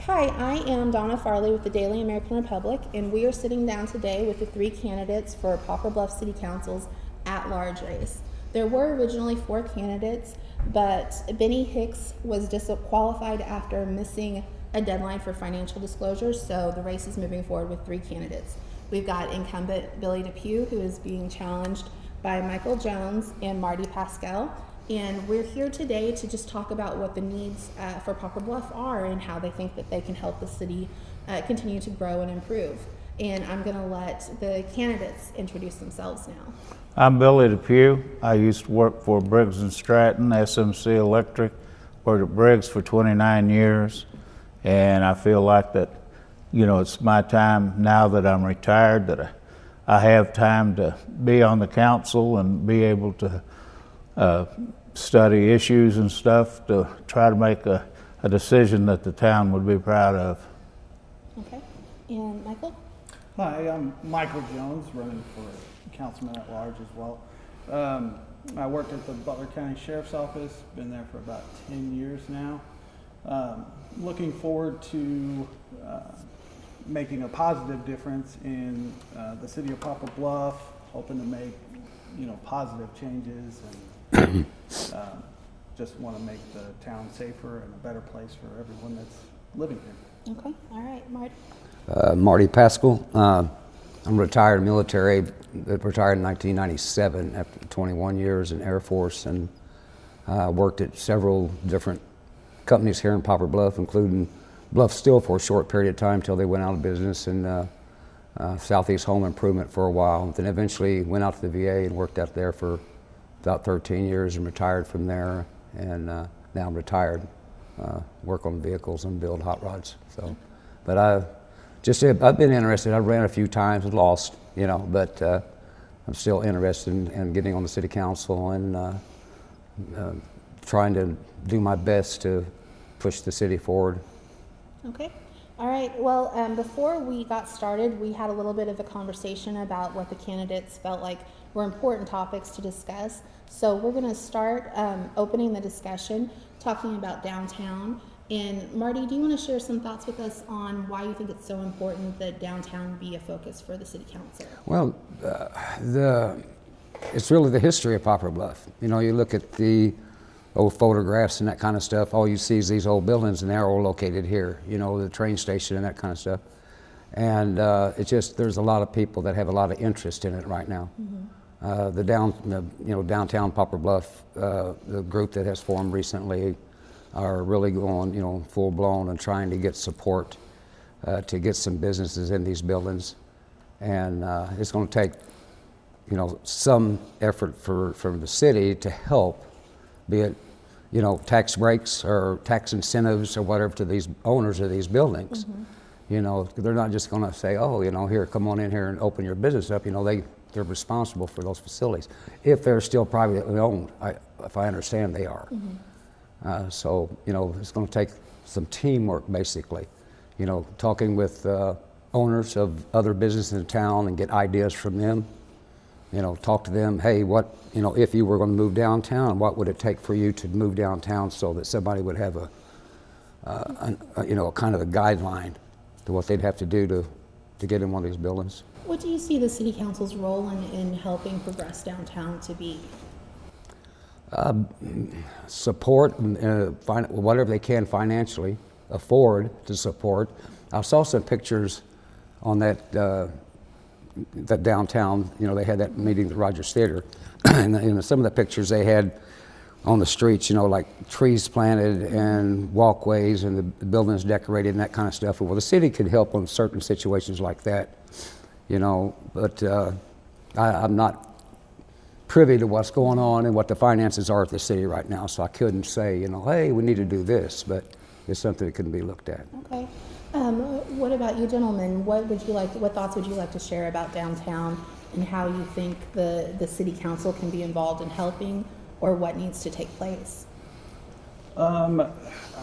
Hi, I am Donna Farley with the Daily American Republic, and we are sitting down today with the 3 candidates for Poplar Bluff City Council's at-large race. There were originally 4 candidates, but Benny Hicks was disqualified after missing a deadline for financial disclosures, so the race is moving forward with 3 candidates. We've got incumbent Billy Depew, who is being challenged by Michael Jones and Marty Pascal. And we're here today to just talk about what the needs for Poplar Bluff are and how they think that they can help the city continue to grow and improve. And I'm going to let the candidates introduce themselves now. I'm Billy Depew. I used to work for Briggs & Stratton, SMC Electric, worked at Briggs for 29 years. And I feel like that, it's my time now that I'm retired, that I have time to be on the council and be able to study issues and stuff to try to make a decision that the town would be proud of. Okay. And Michael? Hi, I'm Michael Jones, running for councilman at large as well. I worked at the Butler County Sheriff's Office, been there for about 10 years now. Looking forward to making a positive difference in the city of Poplar Bluff, hoping to make positive changes and just want to make the town safer and a better place for everyone that's living here. Okay. All right. Marty? Marty Pascal. I'm retired military, retired in 1997 after 21 years in Air Force, and worked at several different companies here in Poplar Bluff, including Bluff Steel for a short period of time till they went out of business, and Southeast Home Improvement for a while. Then eventually went out to the VA and worked out there for about 13 years and retired from there. And now I'm retired, work on vehicles and build hot rods. So, but I've been interested. I ran a few times and lost, but I'm still interested in getting on the city council and trying to do my best to push the city forward. Okay. All right. Well, before we got started, we had a little bit of a conversation about what the candidates felt like were important topics to discuss. So we're going to start opening the discussion, talking about downtown. And Marty, do you want to share some thoughts with us on why you think it's so important that downtown be a focus for the city council? Well, it's really the history of Poplar Bluff. You look at the old photographs and that kind of stuff, all you see is these old buildings, and they're all located here, the train station and that kind of stuff. And there's a lot of people that have a lot of interest in it right now. Mm-hmm. Downtown Poplar Bluff, the group that has formed recently are really going, full blown and trying to get support to get some businesses in these buildings. And it's going to take, some effort from the city to help, be it, tax breaks or tax incentives or whatever to these owners of these buildings. Mm-hmm. They're not just going to say, oh, here, come on in here and open your business up. They're responsible for those facilities if they're still privately owned. If I understand, they are. Mm-hmm. So it's going to take some teamwork, basically. Talking with owners of other businesses in town and get ideas from them. Talk to them. Hey, what if you were going to move downtown, what would it take for you to move downtown so that somebody would have a kind of a guideline to what they'd have to do to get in one of these buildings. What do you see the city council's role in helping progress downtown to be? Support, whatever they can financially afford to support. I saw some pictures on that downtown. They had that meeting at the Rogers Theater, and some of the pictures they had on the streets, like trees planted and walkways and the buildings decorated and that kind of stuff. Well, the city could help on certain situations like that, but I'm not privy to what's going on and what the finances are at the city right now, so I couldn't say, hey, we need to do this, but it's something that can be looked at. Okay. What about you gentlemen? What thoughts would you like to share about downtown and how you think the city council can be involved in helping, or what needs to take place? I'm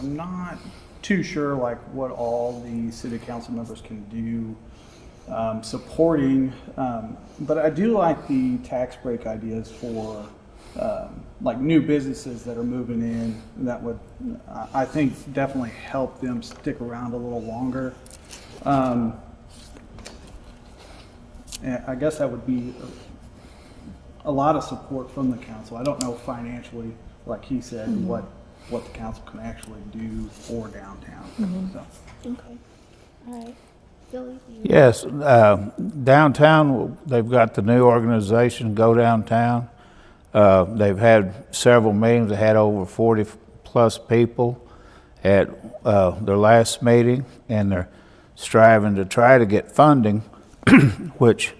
not too sure what all the city council members can do supporting, but I do like the tax break ideas for like new businesses that are moving in that would, I think, definitely help them stick around a little longer. And I guess that would be a lot of support from the council. I don't know financially, like he said, what the council can actually do for downtown. So. Okay. All right. Billy? Yes, downtown, they've got the new organization, Go Downtown. They've had several meetings. They had over 40 plus people at their last meeting, and they're striving to try to get funding, which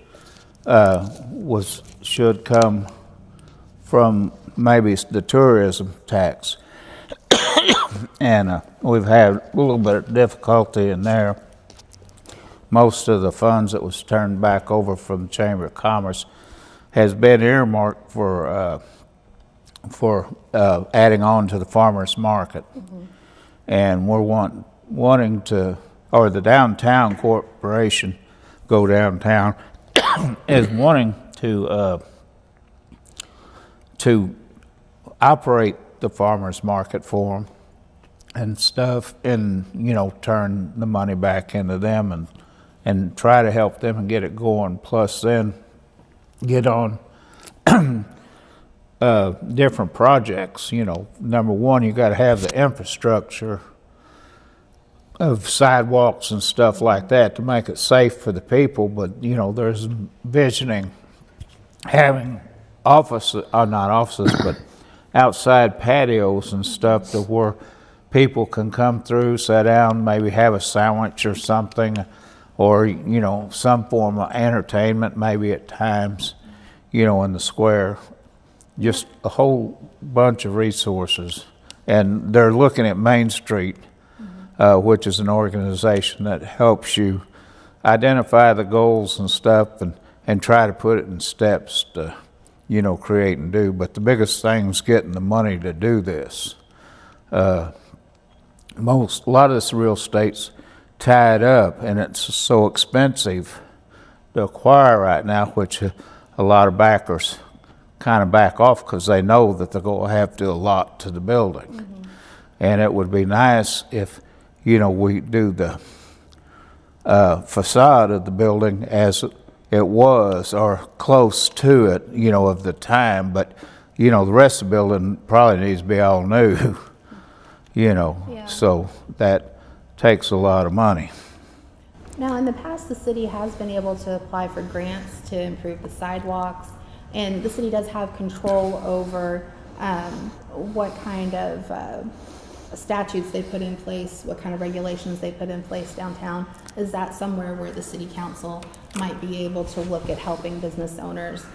should come from maybe the tourism tax. And we've had a little bit of difficulty in there. Most of the funds that was turned back over from the Chamber of Commerce has been earmarked for adding on to the farmers market. And we're wanting to, or the downtown corporation, Go Downtown, is wanting to operate the farmers market for them and stuff, and turn the money back into them and try to help them and get it going. Plus, then get on different projects. Number one, you got to have the infrastructure of sidewalks and stuff like that to make it safe for the people. But there's envisioning having not offices, but outside patios and stuff to where people can come through, sit down, maybe have a sandwich or something, or some form of entertainment maybe at times, in the square. Just a whole bunch of resources. And they're looking at Main Street, which is an organization that helps you identify the goals and stuff and try to put it in steps to create and do. But the biggest thing is getting the money to do this. A lot of this real estate's tied up, and it's so expensive to acquire right now, which a lot of backers kind of back off because they know that they're going to have to do a lot to the building. And it would be nice if we do the facade of the building as it was, or close to it, of the time. But the rest of the building probably needs to be all new. So that takes a lot of money. Now, in the past, the city has been able to apply for grants to improve the sidewalks, and the city does have control over what kind of statutes they put in place, what kind of regulations they put in place downtown. Is that somewhere where the city council might be able to look at helping business owners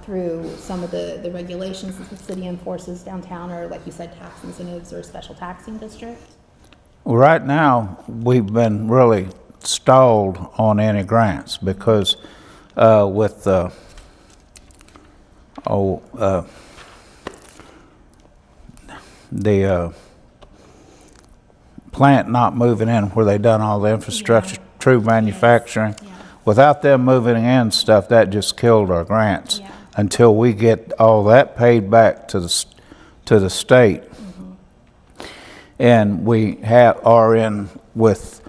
through some of the regulations that the city enforces downtown, or like you said, tax incentives or special taxing district? Well, right now, we've been really stalled on any grants because with the plant not moving in where they done all the infrastructure, true manufacturing. Without them moving in stuff, that just killed our grants until we get all that paid back to the state. And we are in with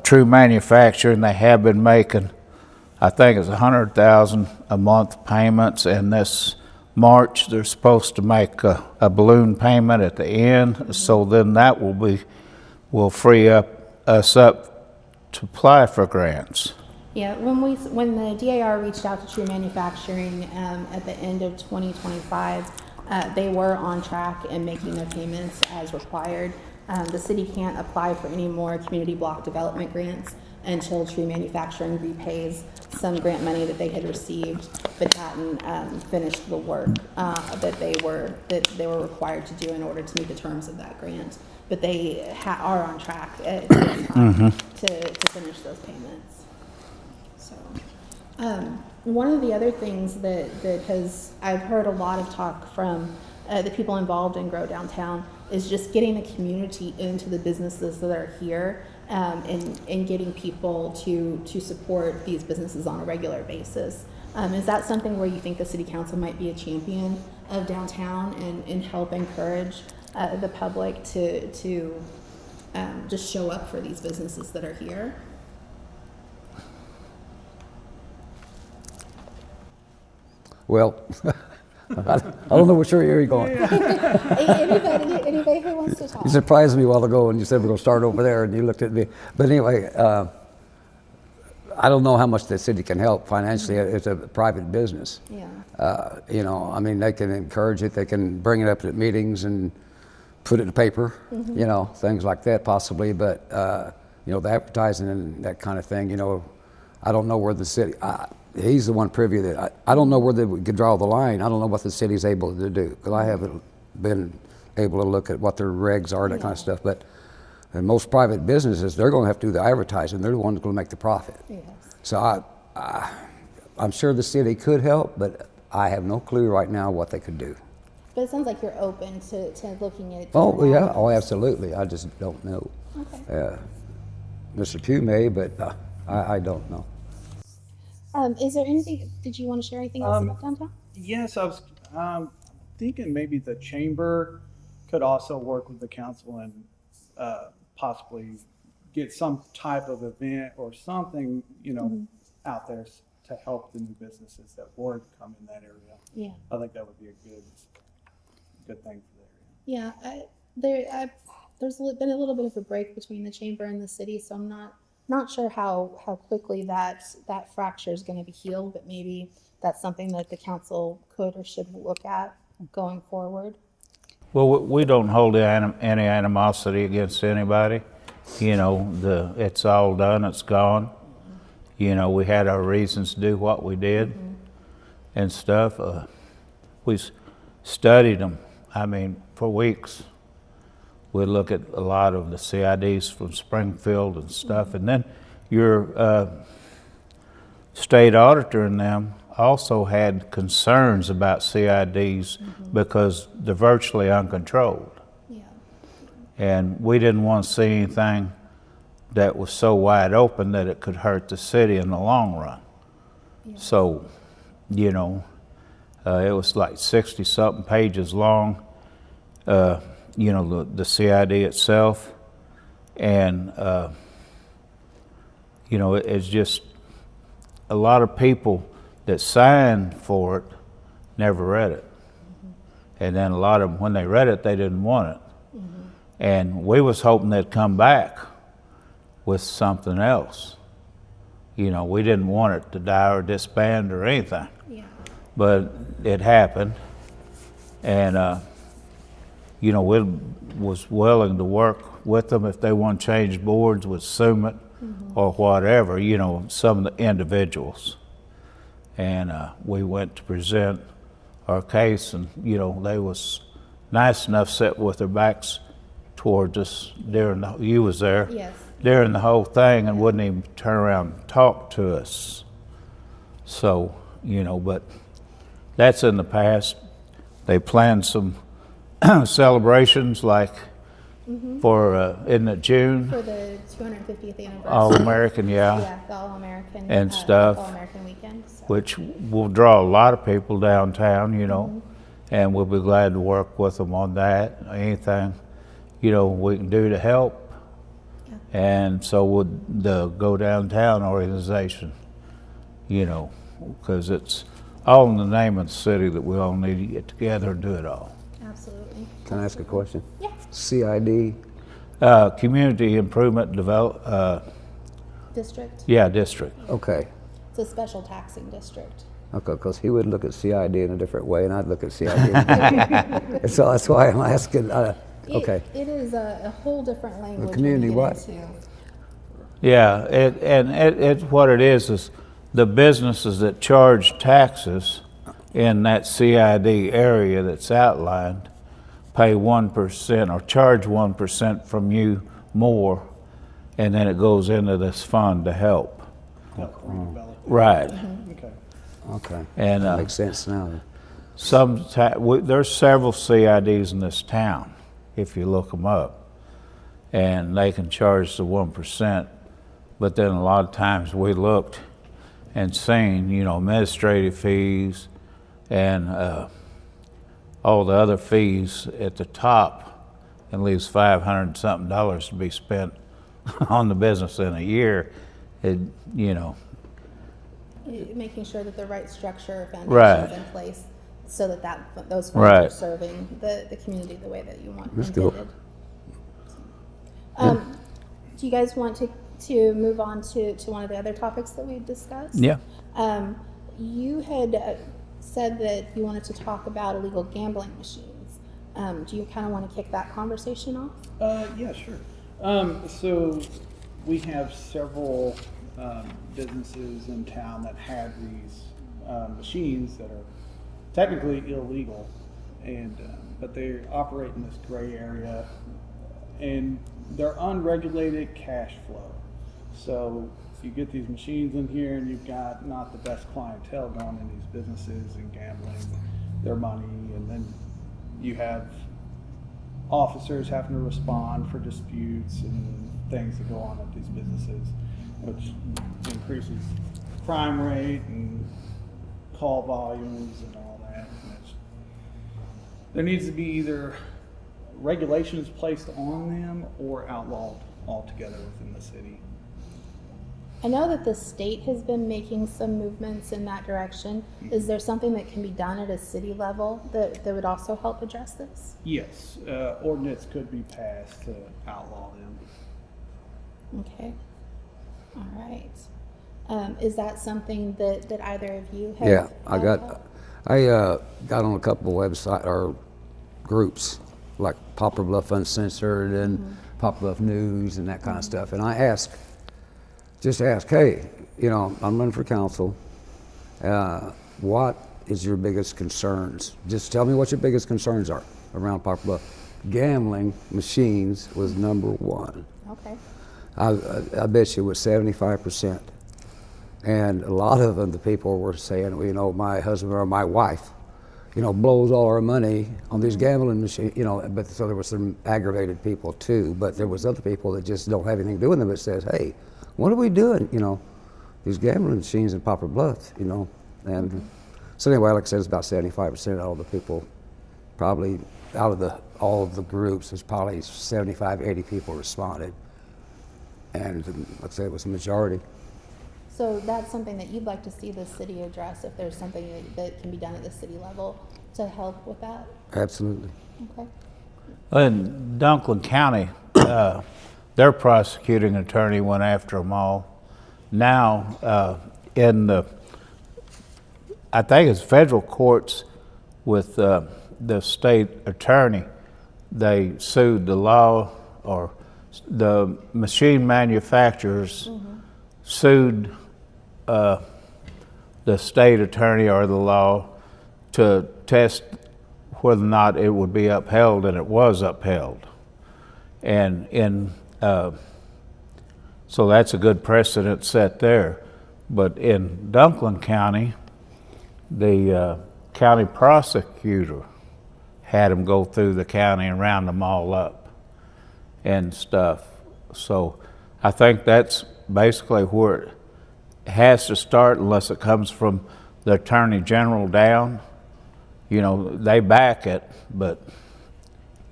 true manufacturing. They have been making, I think it's $100,000 a month payments, and this March they're supposed to make a balloon payment at the end. So then that will free us up to apply for grants. Yeah, when the DAR reached out to True Manufacturing at the end of 2025, they were on track and making their payments as required. The city can't apply for any more community block development grants until True Manufacturing repays some grant money that they had received but hadn't finished the work that they were required to do in order to meet the terms of that grant. But they are on track at this time to finish those payments. So, one of the other things that I've heard a lot of talk from the people involved in Grow Downtown is just getting the community into the businesses that are here, and getting people to support these businesses on a regular basis. Is that something where you think the city council might be a champion of downtown and help encourage the public to just show up for these businesses that are here. Well, I don't know which area you're going. Anybody who wants to talk? You surprised me a while ago when you said we're going to start over there, and you looked at me. But anyway, I don't know how much the city can help financially. It's a private business. Yeah. You know, I mean, they can encourage it. They can bring it up at meetings and put it in the paper, you know, things like that possibly. But, you know, the advertising and that kind of thing, you know, I don't know where the city, he's the one privy that, I don't know where they could draw the line. I don't know what the city's able to do, because I haven't been able to look at what their regs are, that kind of stuff. But in most private businesses, they're going to have to do the advertising. They're the ones going to make the profit. Yes. So I'm sure the city could help, but I have no clue right now what they could do. But it sounds like you're open to looking at. Oh, yeah. Oh, absolutely. I just don't know. Okay. Mr. Pugh may, but I don't know. Is there anything? Did you want to share anything else about downtown? Yes, I was thinking maybe the chamber could also work with the council and possibly get some type of event or something, you know, out there to help the new businesses that would come in that area. Yeah. I think that would be a good thing for the area. Yeah. There's been a little bit of a break between the chamber and the city, so I'm not sure how quickly that fracture is going to be healed, but maybe that's something that the council could or should look at going forward. Well, we don't hold any animosity against anybody. You know, it's all done, it's gone. You know, we had our reasons to do what we did and stuff. We studied them, I mean, for weeks. We'd look at a lot of the CIDs from Springfield and stuff. And then your state auditor and them also had concerns about CIDs because they're virtually uncontrolled. Yeah. And we didn't want to see anything that was so wide open that it could hurt the city in the long run. Yeah. So, you know, it was like 60-something pages long, you know, the CID itself. And, you know, it's just a lot of people that signed for it never read it. And then a lot of them, when they read it, they didn't want it. And we was hoping they'd come back with something else. You know, we didn't want it to die or disband or anything. Yeah. But it happened. And, you know, we was willing to work with them if they want to change boards with Summit or whatever, you know, some of the individuals. And we went to present our case, and, you know, they was nice enough sit with their backs towards us during you was there. Yes. During the whole thing, and wouldn't even turn around and talk to us. So, you know, but that's in the past. They planned some celebrations like for, isn't it June? For the 250th anniversary. All-American, Yeah, the All-American. And stuff. All-American weekend. So. Which will draw a lot of people downtown, you know, and we'll be glad to work with them on that. Anything, you know, we can do to help. And so would the Go Downtown organization, you know, because it's all in the name of the city that we all need to get together and do it all. Absolutely. Can I ask a question? Yeah. CID? Community Improvement District. Yeah, district. Okay. It's a special taxing district. Okay, because he would look at CID in a different way, and I'd look at CID in a different way. So that's why I'm asking. Okay. It is a whole different language. community when you what? get into- Yeah, it what it is the businesses that charge taxes in that CID area that's outlined pay 1% or charge 1% from you more, and then it goes into this fund to help. Help redevelop. Right. Okay. Okay. And That makes sense now. there's several CIDs in this town, if you look them up, and they can charge the 1%. But then a lot of times we looked and seen, you know, administrative fees and all the other fees at the top and leaves $500 and something to be spent on the business in a year, Making sure that the right structure or Right. foundation is in place so that those funds Right. are serving the community the way that you want Let's do it. intended. Do you guys want to move on to one of the other topics that we've discussed? Yeah. You had said that you wanted to talk about illegal gambling machines. Do you kind of want to kick that conversation off? Yeah, sure. So we have several businesses in town that have these machines that are technically illegal, and but they operate in this gray area, and they're unregulated cash flow. So you get these machines in here, and you've got not the best clientele going in these businesses and gambling their money, and then you have officers having to respond for disputes and things that go on at these businesses, which increases crime rate and call volumes and all that. And there needs to be either regulations placed on them or outlawed altogether within the city. I know that the state has been making some movements in that direction. Is there something that can be done at a city level that would also help address this? Yes, ordinance could be passed to outlaw them. Okay. All right. Is that something that either of you have? Yeah, I got on a couple of website or groups like Poplar Bluff Uncensored and Poplar Bluff News and that kind of stuff, and I just ask, hey, I'm running for council. What is your biggest concerns? Just tell me what your biggest concerns are around Poplar Bluff. Gambling machines was number one. Okay. I bet you it was 75%. And a lot of them, the people were saying, my husband or my wife, blows all our money on these gambling machines, but so there were some aggravated people too, but there was other people that just don't have anything to do with them, but says, hey, what are we doing? These gambling machines in Poplar Bluff, and so anyway, like I said, it's about 75% of all the people, probably out of all of the groups, there's probably 75, 80 people responded. And like I said, it was a majority. So that's something that you'd like to see the city address, if there's something that can be done at the city level to help with that? Absolutely. Okay. In Dunklin County, their prosecuting attorney went after them all. Now, I think it's federal courts with the state attorney, they sued the law, or the machine manufacturers sued the state attorney or the law to test whether or not it would be upheld, and it was upheld. And so that's a good precedent set there. But in Dunklin County, the county prosecutor had them go through the county and round them all up and stuff. So I think that's basically where it has to start, unless it comes from the attorney general down. They back it, but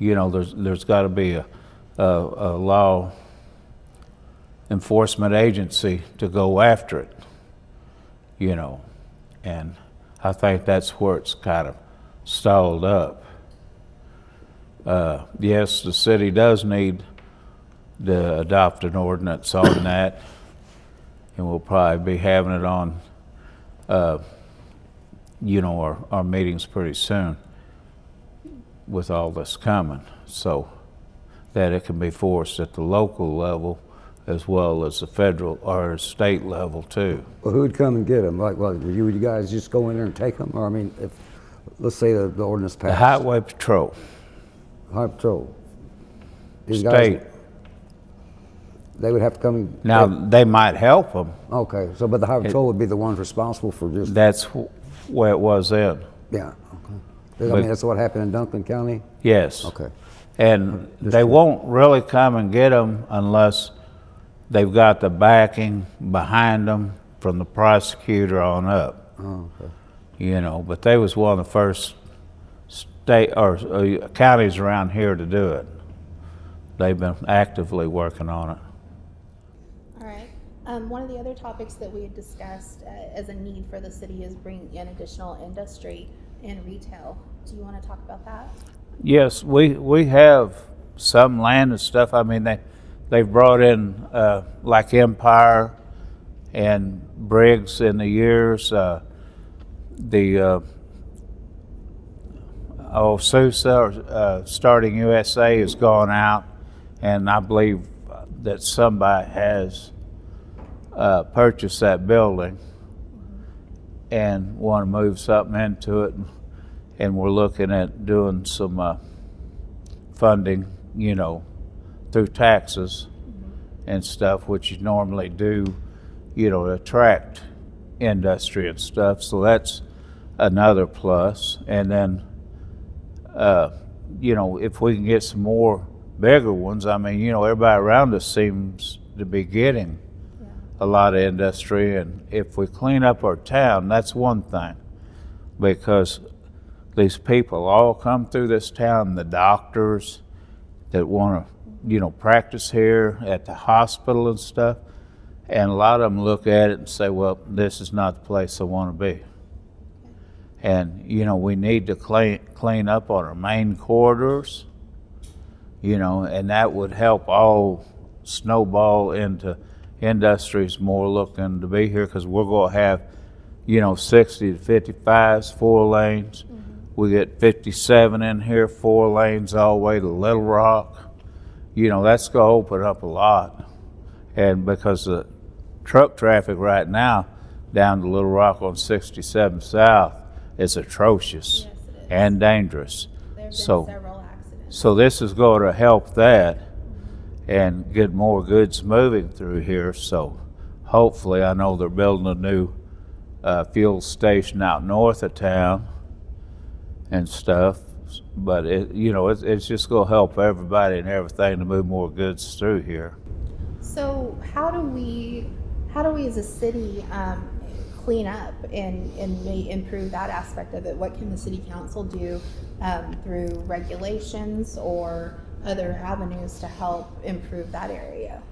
there's got to be a law enforcement agency to go after it, and I think that's where it's kind of stalled up. Yes, the city does need to adopt an ordinance on that, and we'll probably be having it on our meetings pretty soon with all this coming, so that it can be forced at the local level as well as the federal or state level too. Well, who'd come and get them? Like, would you guys just go in there and take them? Or, if, let's say the ordinance passed. The Highway Patrol. Highway Patrol. These State. guys, they would have to come and... Now, they might help them. Okay, so, but the Highway Patrol would be the ones responsible for just... That's where it was then. Yeah, okay. That's what happened in Dunklin County? Yes. Okay. And they won't really come and get them unless they've got the backing behind them from the prosecutor on up. Oh, okay. But they was one of the first state or counties around here to do it. They've been actively working on it. All right. One of the other topics that we had discussed as a need for the city is bringing in additional industry and retail. Do you want to talk about that? Yes, we have some land and stuff. I mean, they've brought in like Empire and Briggs in the years. Sousa or Starting USA has gone out, and I believe that somebody has purchased that building and want to move something into it, and we're looking at doing some funding, through taxes and stuff, which you normally do, to attract industry and stuff. So that's another plus. And then, if we can get some more bigger ones, I mean, everybody around us seems to be getting a lot of industry. And if we clean up our town, that's one thing, because these people all come through this town, the doctors that want to, practice here at the hospital and stuff. And a lot of them look at it and say, well, this is not the place I want to be. And, we need to clean up on our main corridors, and that would help all snowball into industries more looking to be here, because we're going to have, 60 to 55s, 4 lanes. We get 57 in here, 4 lanes all the way to Little Rock. That's going to open up a lot. And because the truck traffic right now down to Little Rock on 67 South is atrocious. Yes, it is. And dangerous. There have been So, several accidents. so this is going to help that and get more goods moving through here. So hopefully, I know they're building a new fuel station out north of town and stuff, but it's just going to help everybody and everything to move more goods through here. So how do we as a city clean up and improve that aspect of it? What can the city council do through regulations or other avenues to help improve that area?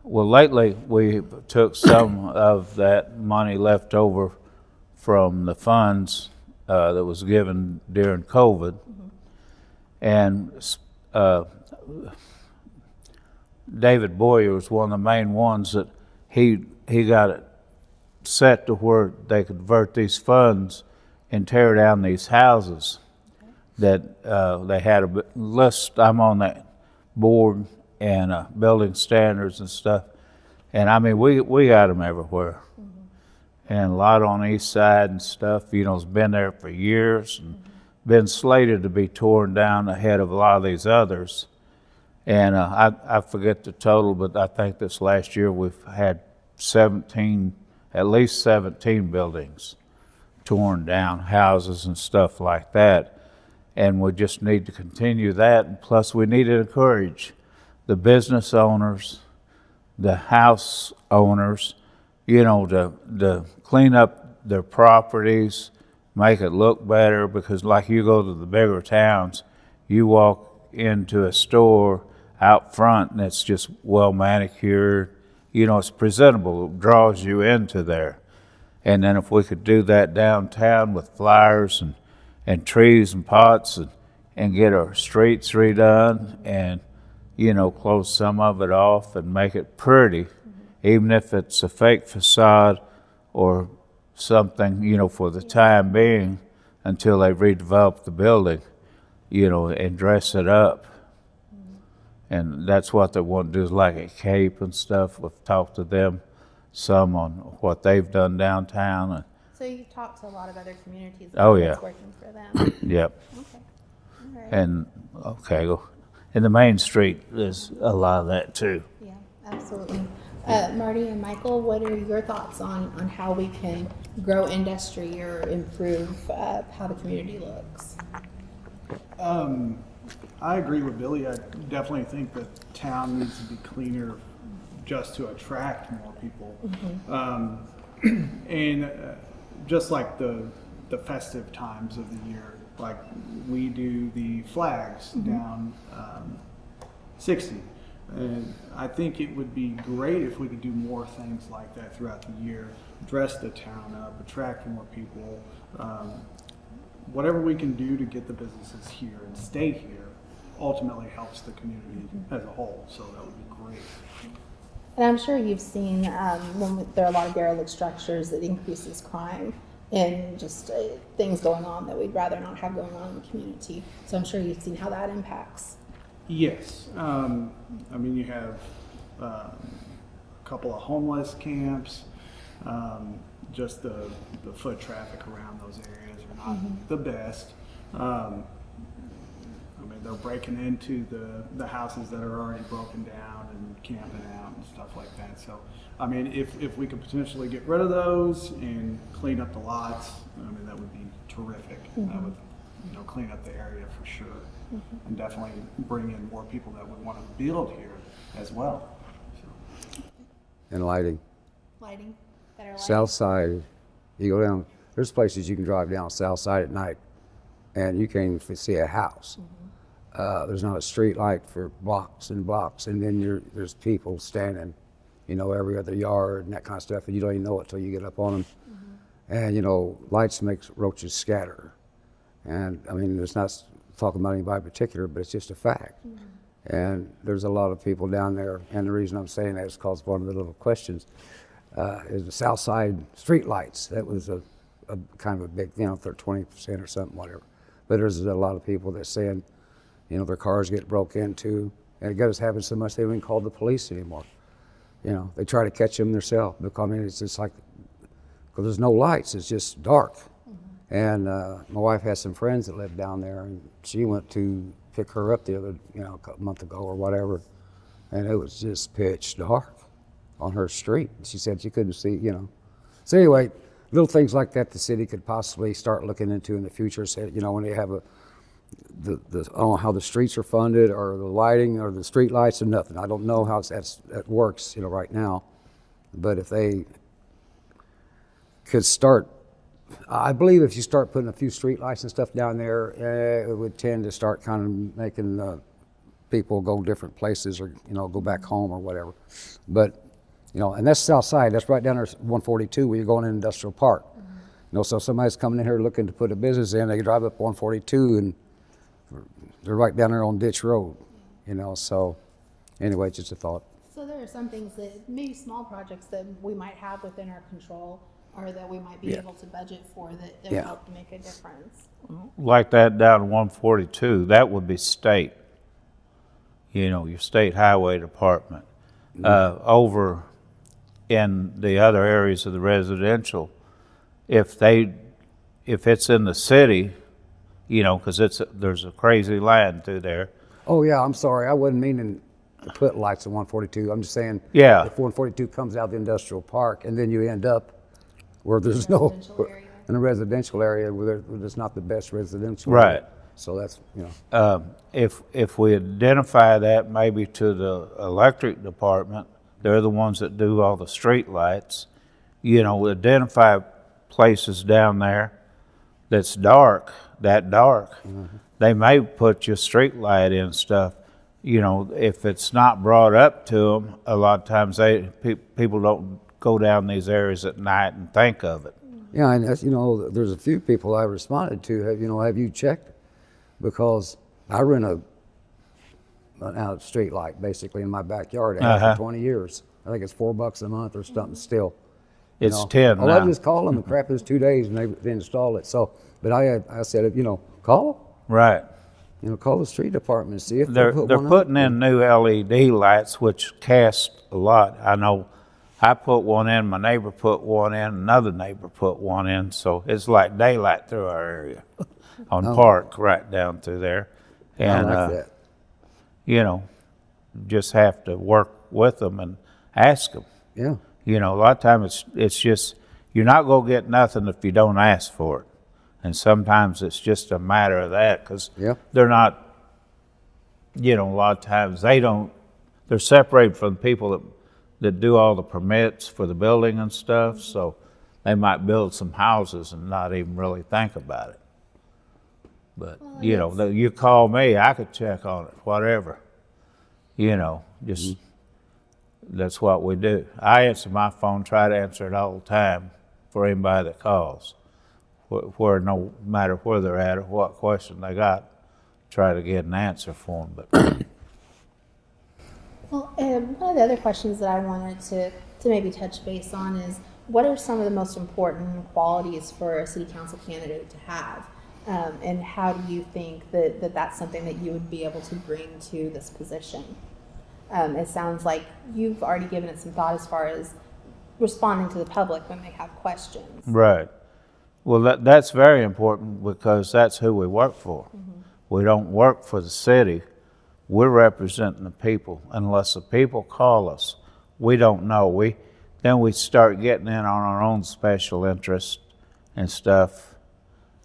Well, lately we took some of that money left over from the funds that was given during COVID, and David Boyer was one of the main ones that he got it set to where they could divert these funds and tear down these houses that they had a list. I'm on that board and building standards and stuff, and I mean we got them everywhere. And a lot on the east side and stuff, has been there for years and been slated to be torn down ahead of a lot of these others. And I forget the total, but I think this last year we've had at least 17 buildings torn down, houses and stuff like that. And we just need to continue that. And plus we need to encourage the business owners, the house owners, to clean up their properties, make it look better, because like you go to the bigger towns, you walk into a store out front and it's just well manicured, it's presentable, it draws you into there. And then if we could do that downtown with flowers and trees and pots and get our streets redone and, close some of it off and make it pretty, even if it's a fake facade or something, for the time being until they redevelop the building, and dress it up. And that's what they want to do, is like a Cape and stuff. We've talked to them some on what they've done downtown. So you've talked to a lot of other communities. Oh, yeah. That's working for them. Yep. Okay. All right. And, in the main street, there's a lot of that too. Yeah, absolutely. Marty and Michael, what are your thoughts on how we can grow industry or improve how the community looks? I agree with Billy. I definitely think the town needs to be cleaner just to attract more people. And just like the festive times of the year, like we do the flags down 60. And I think it would be great if we could do more things like that throughout the year, dress the town up, attract more people. Whatever we can do to get the businesses here and stay here ultimately helps the community as a whole. So that would be great. And I'm sure you've seen when there are a lot of derelict structures, it increases crime and just things going on that we'd rather not have going on in the community. So I'm sure you've seen how that impacts. Yes. I mean, you have a couple of homeless camps. Just the foot traffic around those areas are not the best. I mean, they're breaking into the houses that are already broken down and camping out and stuff like that. So, I mean, if we could potentially get rid of those and clean up the lots, I mean, that would be terrific. That would, clean up the area for sure. And definitely bring in more people that would want to build here as well. So. And lighting. Lighting? Better lighting? South side, you go down, there's places you can drive down south side at night and you can't even see a house. There's not a street light for blocks and blocks, and then there's people standing, every other yard and that kind of stuff, and you don't even know it till you get up on them. And, lights make roaches scatter. And, I mean, it's not talking about anybody in particular, but it's just a fact. And there's a lot of people down there, and the reason I'm saying that is because one of the little questions is the south side street lights. That was a kind of a big, if they're 20% or something, whatever. But there's a lot of people that saying, their cars get broke into, and it got us having so much they don't even call the police anymore. They try to catch them themselves, because I mean, it's just like, because there's no lights, it's just dark. And my wife has some friends that live down there, and she went to pick her up the other, a month ago or whatever, and it was just pitch dark on her street. She said she couldn't see, So anyway, little things like that the city could possibly start looking into in the future. Say, when they have I don't know how the streets are funded, or the lighting, or the street lights, or nothing. I don't know how that works, right now. But if they could start, I believe if you start putting a few street lights and stuff down there, it would tend to start kind of making people go different places, or go back home or whatever. But and that's south side. That's right down there, 142, where you're going in industrial park. So somebody's coming in here looking to put a business in, they drive up 142 and they're right down there on Ditch Road. So anyway, it's just a thought. So there are some things that, maybe small projects that we might have within our control, or that we might be able to budget for, that will help to make a difference. Like that down 142, that would be state, your state highway department. Over in the other areas of the residential, if it's in the city, because there's a crazy line through there. Oh yeah, I'm sorry, I wasn't meaning to put lights in 142. I'm just saying, Yeah. if 142 comes out of the industrial park, and then you end up where there's no, in a residential area where there's not the best residential. Right. Area. So that's, If we identify that maybe to the electric department, they're the ones that do all the street lights, we identify places down there that's dark, they may put your street light in stuff. If it's not brought up to them, a lot of times people don't go down these areas at night and think of it. Yeah, and that's, there's a few people I responded to, have you checked? Because I rent an street light basically in my backyard. I have for 20 years. I think it's $4 a month or something still. It's 10 now. I just call them, the crap is 2 days and they install it. So, but I said, call Right. call the street department and see if They're put one putting up. in new LED lights, which cast a lot. I know I put one in, my neighbor put one in, another neighbor put one in, so it's like daylight through our area on Park, right down through there. And, I like that. Just have to work with them and ask them. Yeah. A lot of times it's just, you're not going to get nothing if you don't ask for it. And sometimes it's just a matter of that, because they're not, a lot of times they're separated from the people that do all the permits for the building and stuff, so they might build some houses and not even really think about it. But, Well, you know, you call me, I could check on it, whatever. You know, just, that's what we do. I answer my phone, try to answer it all the time for anybody that calls. Where no matter where they're at or what question they got, try to get an answer for them. But Well, one of the other questions that I wanted to maybe touch base on is what are some of the most important qualities for a city council candidate to have? And how do you think that that's something that you would be able to bring to this position? It sounds like you've already given it some thought as far as responding to the public when they have questions. right. Well, that's very important because that's who we work for. We don't work for the city. We're representing the people. Unless the people call us, we don't know. Then we start getting in on our own special interest and stuff,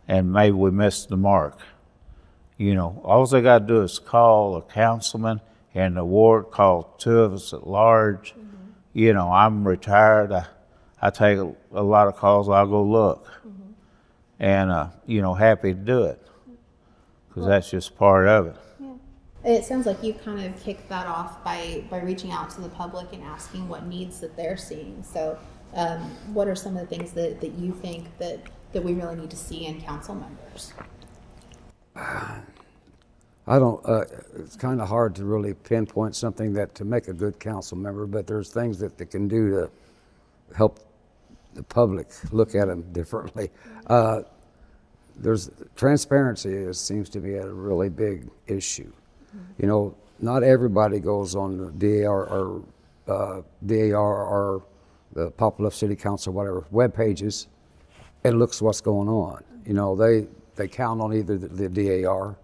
and maybe we miss the mark. You know, all they got to do is call a councilman in the ward, call two of us at large. You know, I'm retired. I take a lot of calls. I'll go look. And, you know, happy to do it because that's just part of it. Yeah. It sounds like you've kind of kicked that off by reaching out to the public and asking what needs that they're seeing. So what are some of the things that you think that we really need to see in council members? I don't, it's kind of hard to really pinpoint something that to make a good council member, but there's things that they can do to help the public look at them differently. There's transparency seems to be a really big issue. You know, not everybody goes on the DAR or the Poplar Bluff City Council, whatever, web pages and looks what's going on. You know, they count on either the DAR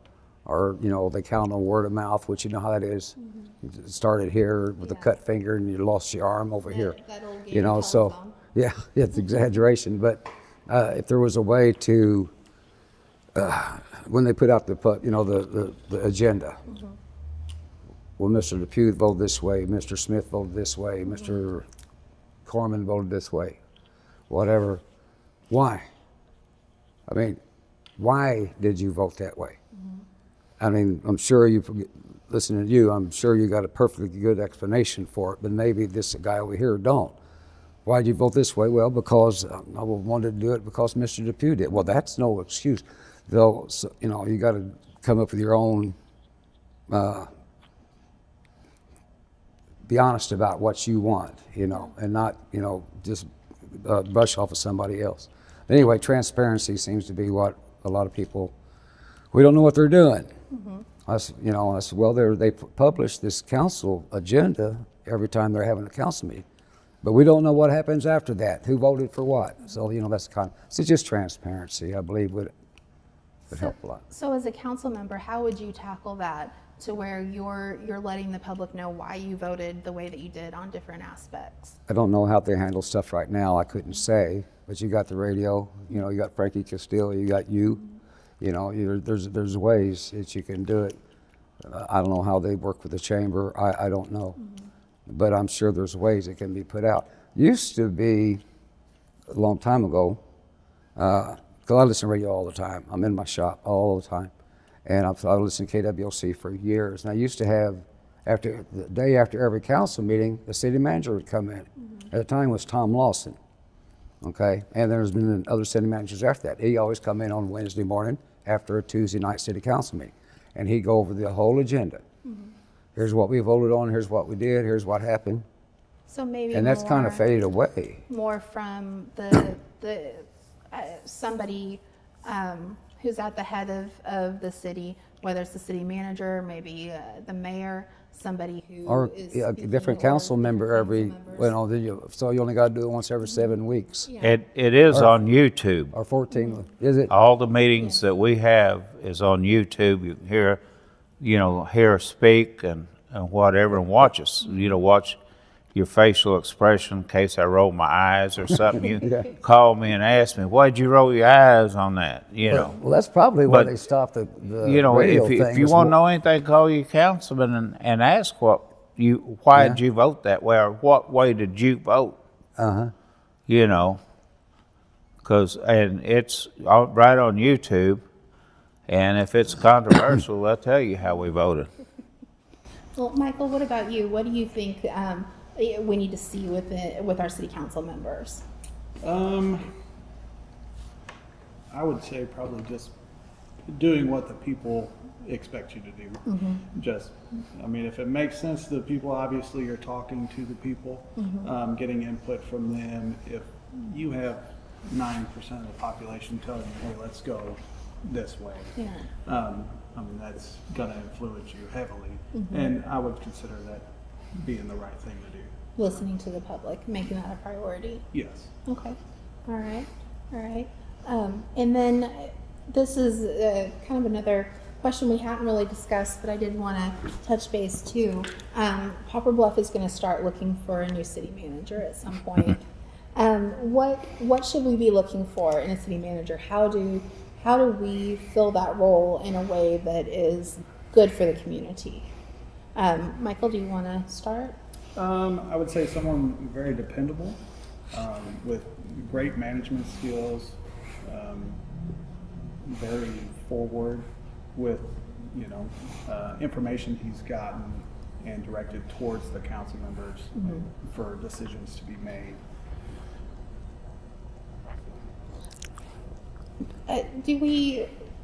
or, you know, they count on word of mouth, which you know how that is. You started here with a cut finger and you lost your arm over here. That old game You know, of so telephone. yeah, it's exaggeration. But if there was a way to, when they put out the agenda, well, Mr. Depew voted this way, Mr. Smith voted this way, Mr. Corman voted this way, whatever. Why? I mean, why did you vote that way? I mean, I'm sure listening to you, I'm sure you got a perfectly good explanation for it, but maybe this guy over here don't. Why did you vote this way? Well, because I wanted to do it because Mr. Depew did. Well, that's no excuse. Though, so, you know, you got to come up with your own, be honest about what you want, you know, and not, you know, just brush off of somebody else. Anyway, transparency seems to be what a lot of people, we don't know what they're doing. I said, well, they publish this council agenda every time they're having a council meeting, but we don't know what happens after that, who voted for what. So, you know, that's it's just transparency, I believe, would help a lot. So as a council member, how would you tackle that to where you're letting the public know why you voted the way that you did on different aspects? I don't know how they handle stuff right now, I couldn't say, but you got the radio, you know, you got Frankie Castillo, you got you know, there's ways that you can do it. I don't know how they work with the chamber, I don't know. But I'm sure there's ways it can be put out. Used to be, a long time ago, because I listen to radio all the time. I'm in my shop all the time. And I listened to KWLC for years. And I used to have, the day after every council meeting, the city manager would come in. At the time it was Tom Lawson, okay? And there's been other city managers after that. He always come in on Wednesday morning after a Tuesday night city council meeting. And he'd go over the whole agenda. Here's what we voted on, here's what we did, here's what happened. So maybe And that's kind of faded away. more from somebody who's at the head of the city, whether it's the city manager, maybe the mayor, somebody who Or is a speaking, different or council member different council members. so you only got to do it once every 7 weeks. Yeah. It is on YouTube. Or 14, is it? All the meetings that we have is on YouTube. You can hear us speak and whatever, and watch us. You know, watch your facial expression in case I roll my eyes or something. You call me and ask me, why'd you roll your eyes on that? You know. Well, that's probably why But, they stopped the You know, radio if thing you is want to more- know anything, call your councilman and ask why did you vote that way, or what way did you vote? You know, and it's right on YouTube, And if it's controversial, they'll tell you how we voted. Well, Michael, what about you? What do you think we need to see with our city council members? I would say probably just doing what the people expect you to do. Just, I mean, if it makes sense to the people, obviously you're talking to the people, getting input from them. If you have 90% of the population telling you, hey, let's go this way, Yeah. I mean, that's gonna influence you heavily. And I would consider that being the right thing to do. Listening to the public, making that a priority. Yes. Okay. All right. All right. And then this is kind of another question we hadn't really discussed, but I did want to touch base too. Poplar Bluff is going to start looking for a new city manager at some point. What should we be looking for in a city manager? How do we fill that role in a way that is good for the community? Michael, do you want to start? I would say someone very dependable, with great management skills, very forward with, information he's gotten and directed towards the council members for decisions to be made.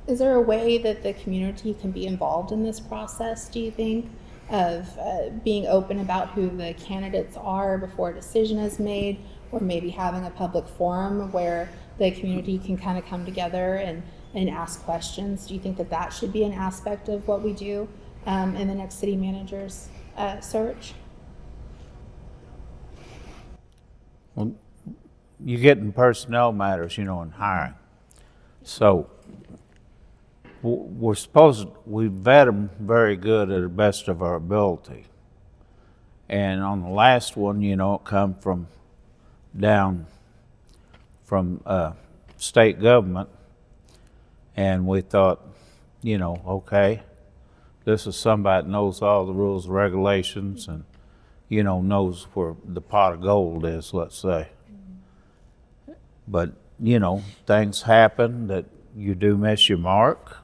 Is there a way that the community can be involved in this process, do you think, of being open about who the candidates are before a decision is made, or maybe having a public forum where the community can kind of come together and ask questions? Do you think that should be an aspect of what we do in the next city manager's search? Well, you get in personnel matters, in hiring. So we vet them very good at the best of our ability. And on the last one, it come down from state government, and we thought, okay, this is somebody that knows all the rules and regulations and, knows where the pot of gold is, let's say. But, things happen that you do miss your mark.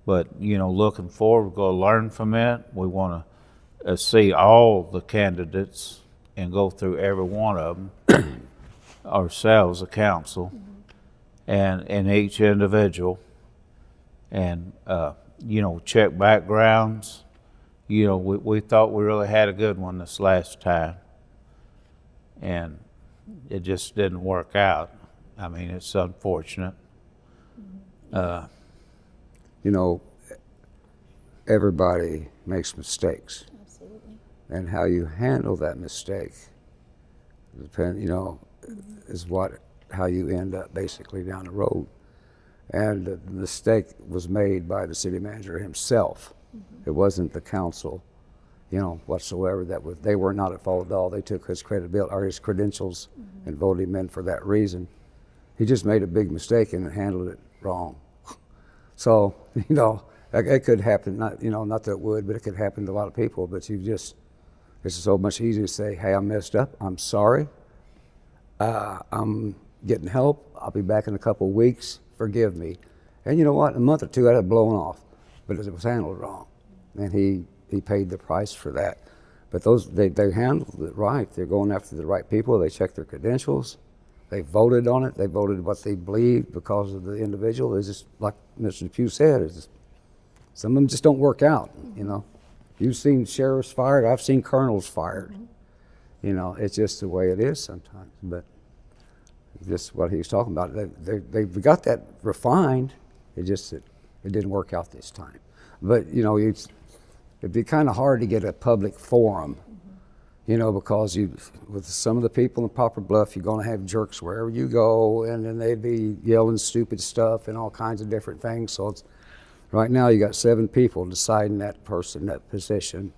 But, looking forward, we're going to learn from it. We want to see all the candidates and go through every one of them ourselves, a council, and each individual, and, check backgrounds. We thought we really had a good one this last time, and it just didn't work out. I mean, it's unfortunate. Everybody makes mistakes, Absolutely. and how you handle that mistake is how you end up basically down the road. And the mistake was made by the city manager himself. It wasn't the council, whatsoever. They were not at fault at all. They took his credibility or his credentials and voted him in for that reason. He just made a big mistake and handled it wrong. So, it could happen, not that it would, but it could happen to a lot of people. But it's so much easier to say, hey, I messed up, I'm sorry, I'm getting help, I'll be back in a couple of weeks, forgive me. And you know what, in a month or two, I'd have blown off, but it was handled wrong. And he paid the price for that. But they handled it right. They're going after the right people, they checked their credentials, they voted on it, they voted what they believed because of the individual. It's just like Mr. Depew said, some of them just don't work out, You've seen sheriffs fired, I've seen colonels fired. It's just the way it is sometimes. But just what he was talking about, they got that refined, it didn't work out this time. But, it'd be kind of hard to get a public forum, because with some of the people in Poplar Bluff, you're going to have jerks wherever you go, and then they'd be yelling stupid stuff and all kinds of different things. So right now you got 7 people deciding that position.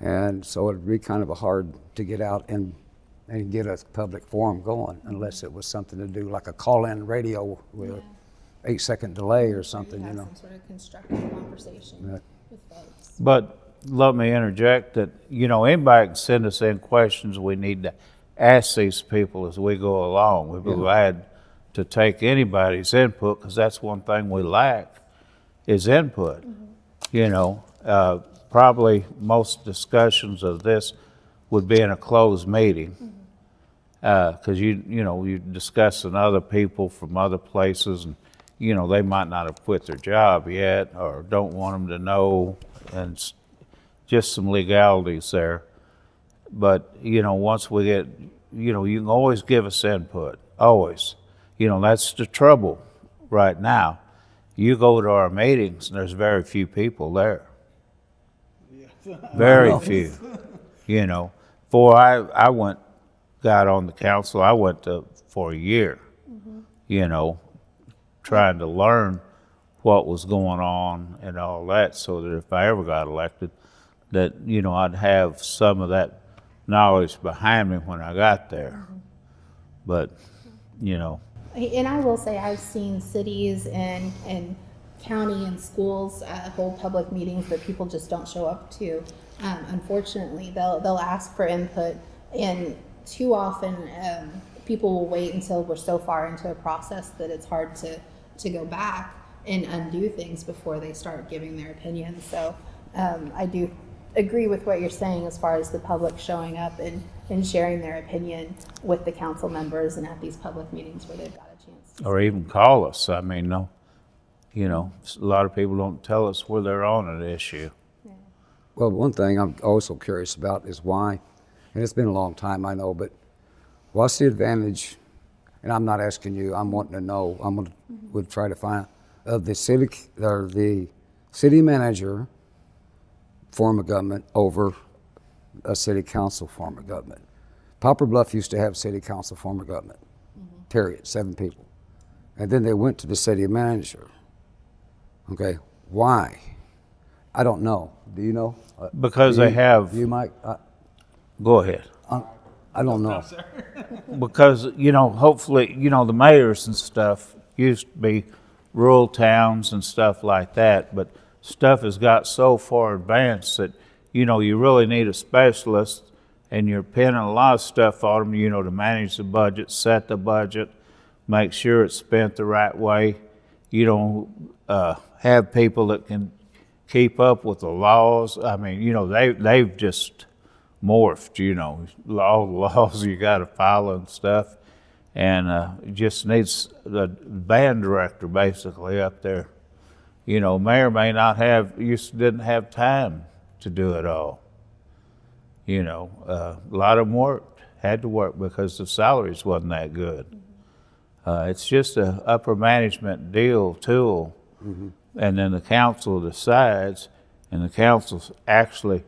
And so it'd be kind of hard to get out and get a public forum going unless it was something to do like a call-in radio with an 8-second delay or something, Have some sort of constructive conversation with folks. But let me interject that, anybody can send us in questions. We need to ask these people as we go along. We'd be glad to take anybody's input, because that's one thing we lack is input. You know, probably most discussions of this would be in a closed meeting. Because you're discussing other people from other places, and they might not have quit their job yet or don't want them to know, and just some legalities there. But once we get, you can always give us input, always. That's the trouble right now. You go to our meetings and there's very few people there. Very few. Before I got on the council, I went for a year, trying to learn what was going on and all that, so that if I ever got elected, that, I'd have some of that knowledge behind me when I got there. But, And I will say, I've seen cities and county and schools hold public meetings that people just don't show up to. Unfortunately, they'll ask for input, and too often people will wait until we're so far into a process that it's hard to go back and undo things before they start giving their opinions. So I do agree with what you're saying as far as the public showing up and sharing their opinion with the council members and at these public meetings where they've got a chance to or even call us. I mean, no, a lot of people don't tell us where they're on an issue. Well, one thing I'm also curious about is why, and it's been a long time, I know, but what's the advantage, and I'm not asking you, I'm wanting to know, would try to find, of the city manager form of government over a city council form of government. Poplar Bluff used to have city council form of government, period, 7 people. And then they went to the city manager. Okay, why? I don't know. Do you know? Because they have. You might. Go ahead. I don't know. Because, hopefully, the mayors and stuff used to be rural towns and stuff like that, but stuff has got so far advanced that, you really need a specialist, and you're pinning a lot of stuff on them, to manage the budget, set the budget, make sure it's spent the right way. You don't have people that can keep up with the laws. I mean, they've just morphed, all the laws you got to follow and stuff. And it just needs the band director basically up there. Mayor may not didn't have time to do it all. A lot of them had to work because the salaries wasn't that good. It's just a upper management tool. And then the council decides, and the council's actually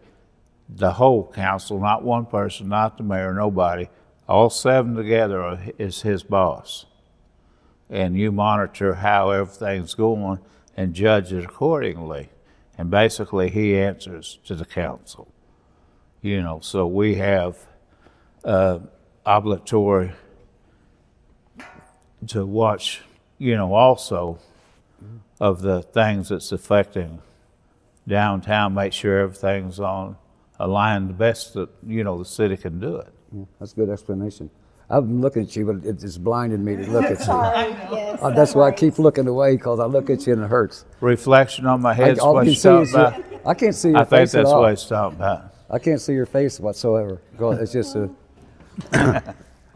the whole council, not one person, not the mayor, nobody. All 7 together is his boss. And you monitor how everything's going and judge it accordingly. And basically he answers to the council. So we have obligatory to watch, also of the things that's affecting downtown, make sure everything's aligned the best that, the city can do it. Yeah, that's a good explanation. I'm looking at you, but it's blinded me to look at you. Sorry, yes. That's why I keep looking away, because I look at you and it hurts. Reflection on my head's all I what can you're see talking is your- about. I can't see your I think face at that's all. what he's talking about. I can't see your face whatsoever. It's just a.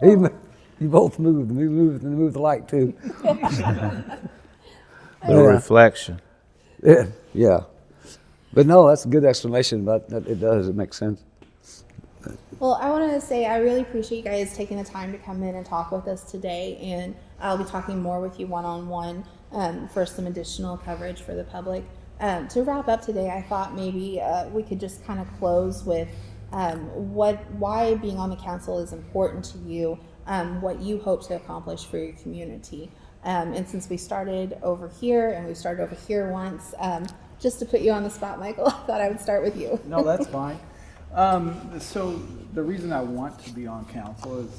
Even you both moved. We moved the light too. The reflection. Yeah. But no, that's a good explanation. But it does. It makes sense. Well, I want to say I really appreciate you guys taking the time to come in and talk with us today, and I'll be talking more with you one-on-one for some additional coverage for the public. To wrap up today, I thought maybe we could just kind of close with why being on the council is important to you, what you hope to accomplish for your community. And since we started over here, and we've started over here once, just to put you on the spot, Michael, I thought I would start with you. No, that's fine. So the reason I want to be on council is,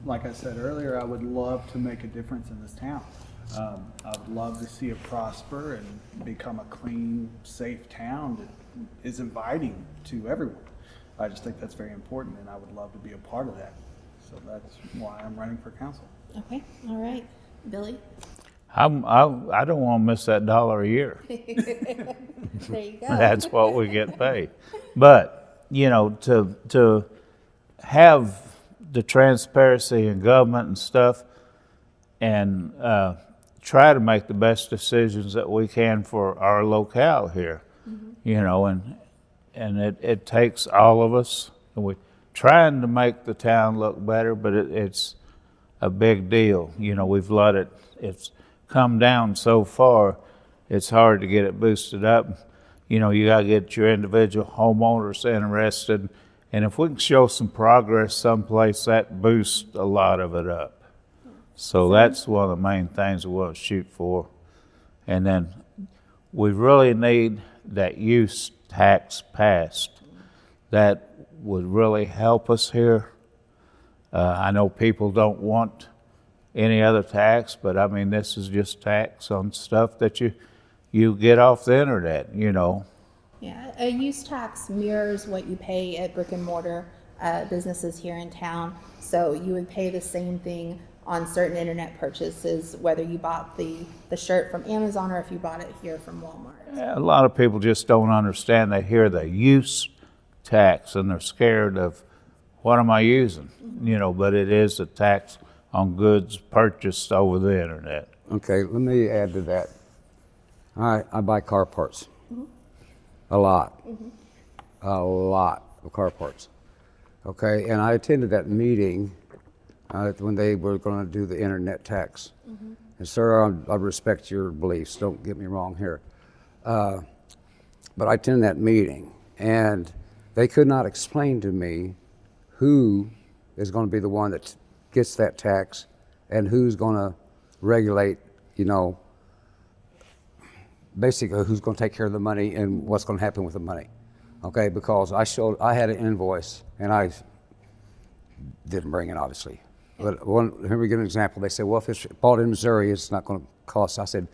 like I said earlier, I would love to make a difference in this town. I'd love to see it prosper and become a clean, safe town that is inviting to everyone. I just think that's very important, and I would love to be a part of that. So that's why I'm running for council. Okay, all right. Billy? I don't want to miss that $1 a year. There you go. That's what we get paid. But, you know, to have the transparency in government and stuff and try to make the best decisions that we can for our locale here, you know, and it takes all of us. And we're trying to make the town look better, but it's a big deal. You know, we've let it's come down so far, it's hard to get it boosted up. You know, you got to get your individual homeowners interested. And if we can show some progress someplace, that boosts a lot of it up. So that's one of the main things we want to shoot for. And then we really need that use tax passed. That would really help us here. I know people don't want any other tax, but I mean, this is just tax on stuff that you get off the internet, you know. Yeah, a use tax mirrors what you pay at brick and mortar businesses here in town. So you would pay the same thing on certain internet purchases, whether you bought the shirt from Amazon or if you bought it here from Walmart. A lot of people just don't understand. They hear the use tax and they're scared of, what am I using? You know, but it is a tax on goods purchased over the internet. Okay, let me add to that. I buy car parts. A lot. A lot of car parts. Okay, and I attended that meeting when they were going to do the internet tax. And sir, I respect your beliefs, don't get me wrong here. But I attended that meeting, and they could not explain to me who is going to be the one that gets that tax and who's going to regulate, you know, basically who's going to take care of the money and what's going to happen with the money. Okay, because I had an invoice and I didn't bring it, obviously. But here we get an example. They said, well, if it's bought in Missouri, it's not going to cost. I said,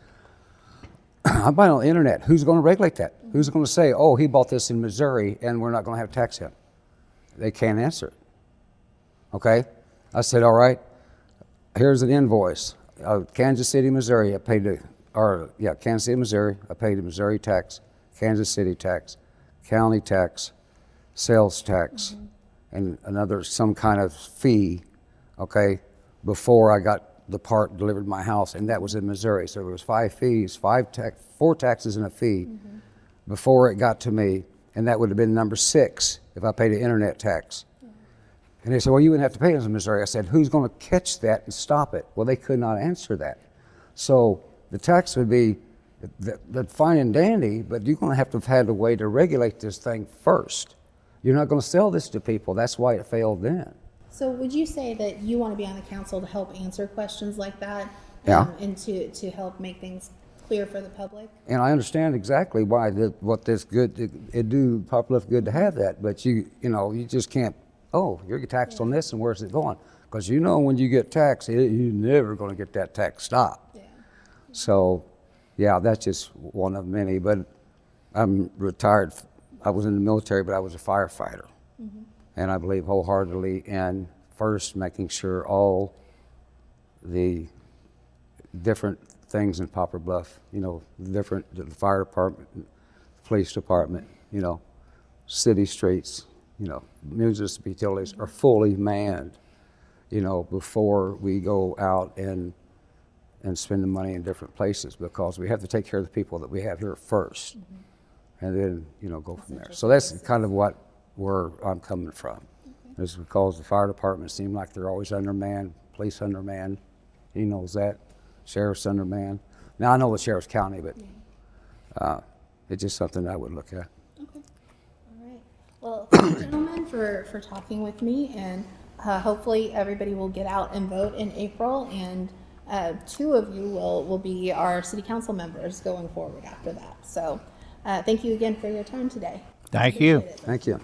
I'm buying on the internet. Who's going to regulate that? Who's going to say, oh, he bought this in Missouri and we're not going to have tax him? They can't answer it. Okay? I said, all right, here's an invoice. Kansas City, Missouri, I paid Kansas City, Missouri, I paid the Missouri tax, Kansas City tax, county tax, sales tax, and some kind of fee, okay, before I got the part delivered to my house, and that was in Missouri. So there was 5 fees, 4 taxes and a fee before it got to me, and that would have been number 6 if I paid an internet tax. And they said, well, you wouldn't have to pay it in Missouri. I said, who's going to catch that and stop it? Well, they could not answer that. So the tax would be fine and dandy, but you're going to have had a way to regulate this thing first. You're not going to sell this to people. That's why it failed then. So would you say that you want to be on the council to help answer questions like that? Yeah. And to help make things clear for the public? And I understand exactly why what this good, it do Poplar Bluff good to have that, but you just can't, oh, you're taxed on this and where's it going? Because you know when you get taxed, you're never going to get that tax stopped. Yeah. So, yeah, that's just one of many, but I'm retired. I was in the military, but I was a firefighter. And I believe wholeheartedly in first making sure all the different things in Poplar Bluff, the fire department, police department, city streets, municipal utilities are fully manned, before we go out and spend the money in different places, because we have to take care of the people that we have here first, and then, go from there. So that's kind of where I'm coming from. Is because the fire department seemed like they're always undermanned, police undermanned, he knows that, sheriff's undermanned. Now I know the sheriff's county, but it's just something I would look at. Okay. All right. Well, thank you, gentlemen, for talking with me, and hopefully everybody will get out and vote in April, and 2 of you will be our city council members going forward after that. So thank you again for your time today. Thank you. Appreciate it. Thank you.